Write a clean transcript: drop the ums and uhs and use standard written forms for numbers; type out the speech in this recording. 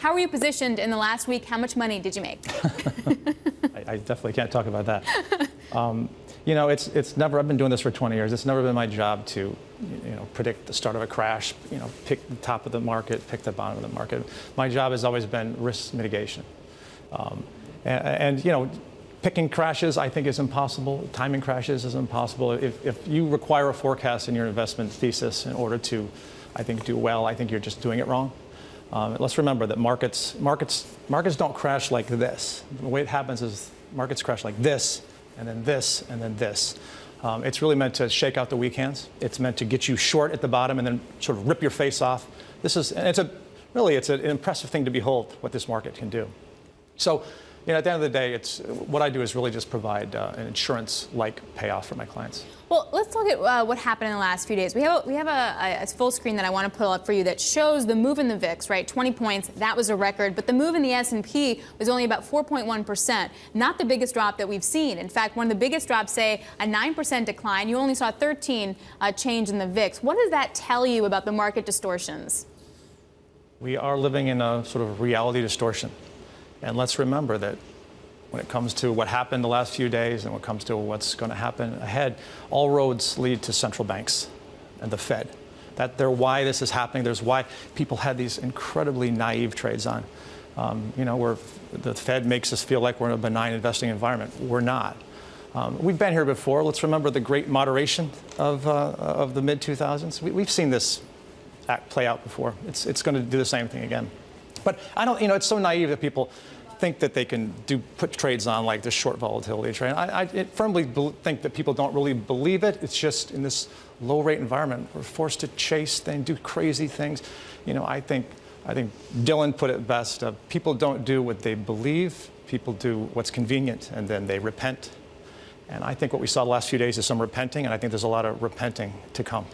How were you positioned in the last week? How much money did you make? I definitely can't talk about that. You know, it's never. I've been doing this for 20 years. It's never been my job to, predict the start of a crash. Pick the top of the market, pick the bottom of the market. My job has always been risk mitigation, and picking crashes, I think, is impossible. Timing crashes is impossible. If you require a forecast in your investment thesis in order to, I think, do well, I think you're just doing it wrong. Let's remember that markets don't crash like this. The way it happens is markets crash like this, and then this, and then this. It's really meant to shake out the weak hands. It's meant to get you short at the bottom and then sort of rip your face off. It's an impressive thing to behold what this market can do. So, at the end of the day, what I do is really just provide an insurance-like payoff for my clients. Well, let's look at what happened in the last few days. We have a full screen that I want to pull up for you that shows the move in the VIX, right? 20 points, that was a record. But the move in the S&P was only about 4.1%. Not the biggest drop that we've seen. In fact, one of the biggest drops, say, a 9% decline. You only saw 13 change in the VIX. What does that tell you about the market distortions? We are living in a sort of reality distortion. And let's remember that when it comes to what happened the last few days and when it comes to what's going to happen ahead, all roads lead to central banks and the Fed. They're why this is happening. There's why people had these incredibly naive trades on. Where the Fed makes us feel like we're in a benign investing environment. We're not. We've been here before. Let's remember the great moderation of the mid-2000s. We've seen this play out before. It's going to do the same thing again. But I don't, it's so naive that people think that they can put trades on like this short volatility trade. I firmly think that people don't really believe it. It's just in this low rate environment, we're forced to chase things, do crazy things. I think Dylan put it best. People don't do what they believe. People do what's convenient, and then they repent. And I think what we saw the last few days is some repenting, and I think there's a lot of repenting to come.